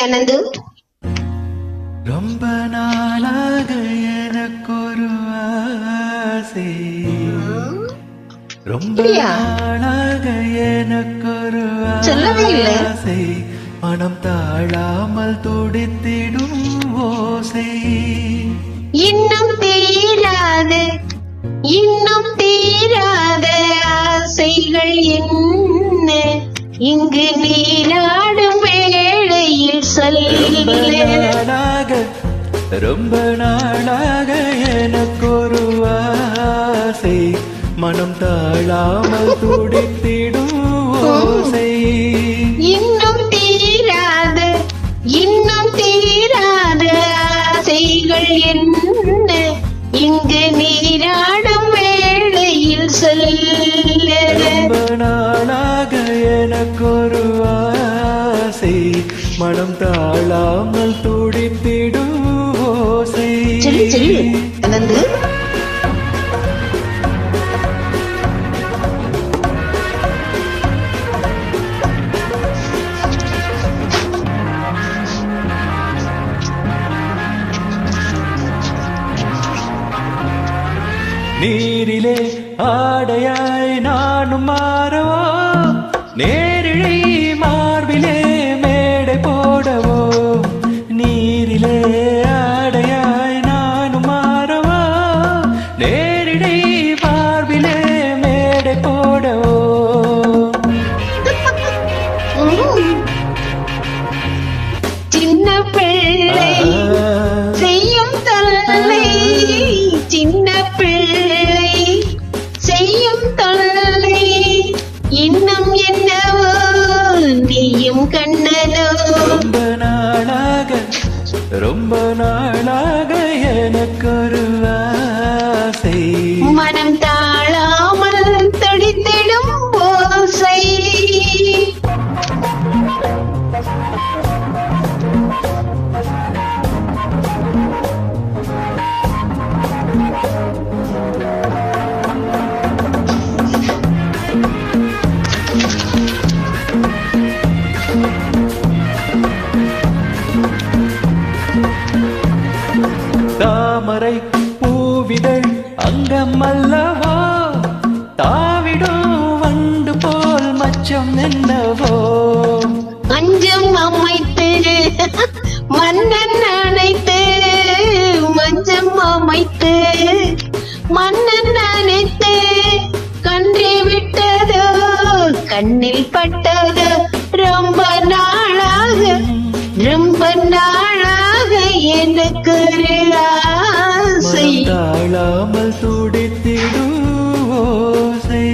அனந்து. ரொம்ப நாளாக எனக்கொரு ஆசை, ரொம்ப நாளாக எனக்கொரு ஆசை, மனம் தாழாமல் துடித்திடும் ஓசை. இன்னும் தீராது இன்னும் தீராத ஆசைகள் என்ன இங்கு நீராடும் வேளையில் ரொம்ப நாளாக எனக்கொரு ஆசை, மனம் தாழாமல் துடித்திடும் ஓசை. இன்னும் தீராத ஆசைகள் என்ன இங்கு நீராடும் வேளையில் சொல்ல. ரொம்ப நாளாக எனக்கொரு ஆசை, மனம் தாழாமல் துடித்திடும் ஓசை. அனந்து, நீரிலே ஆடையாய் நானும் மாறவோ, நேரிழை மார்பிலே மேடை போடவோ. நீரிலே ஆடையாய் நானும் மாறவோ, நேரிழை மார்பிலே மேடை போடவோ. சின்ன பிள்ளை செய்யும் தொல்லை, சின்ன பிள்ளை செய்யும் தொல்லை, இன்னும் என்னவோ நீயும் கண்ணனோ. ரொம்ப நாளாக எனக்கொரு ஆசை, மனம் தாழாமல் துடித்திடும் ஓசை. தாமரை பூவிதழ் அங்கம் அல்லவோ, தாவிடும் வண்டு போல் மச்சம் என்னவோ. அஞ்சம் அமைத்து மன்னன் அணைத்து, மஞ்சம் அமைத்து மன்னன் அணைத்து, கன்றி விட்டதோ கண்ணில் பட்டதோ. ரொம்ப நாளாக எனக்கு ஆசை, தாழாமல் துடித்திடும் ஓசை.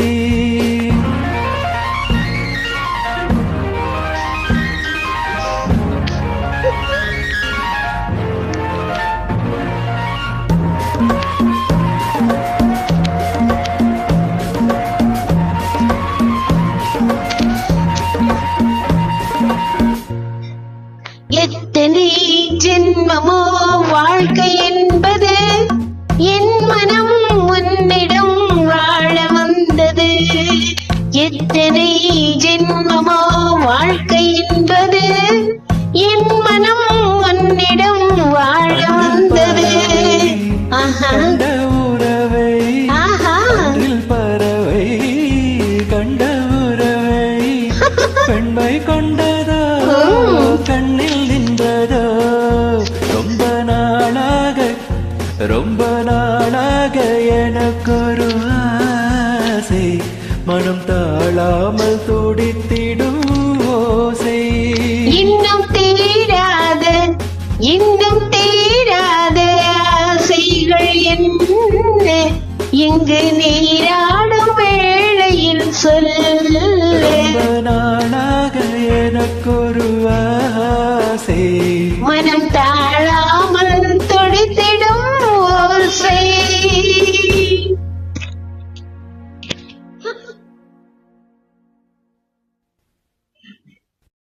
எத்தனை ஜென்மமோ வாழ்க்கை என்பது, என் மனம் உன்னிடம் வாழ வந்தது. எத்தனை ஜென்மமோ வாழ்க்கை என்பது, என் மனம் உன்னிடம் வாழ வந்தது. கண்ட உறவை பறவை, கண்ட உறவை பெண்மை கொண்டதோ கண்ணில் நின்றதோ. ரொம்ப நாளாக எனக்கொரு ஆசை, மனம் தாழாமல் துடித்திடும் ஓசை. இன்னும் தீராத ஆசைகள் என்ன இங்கு நீரா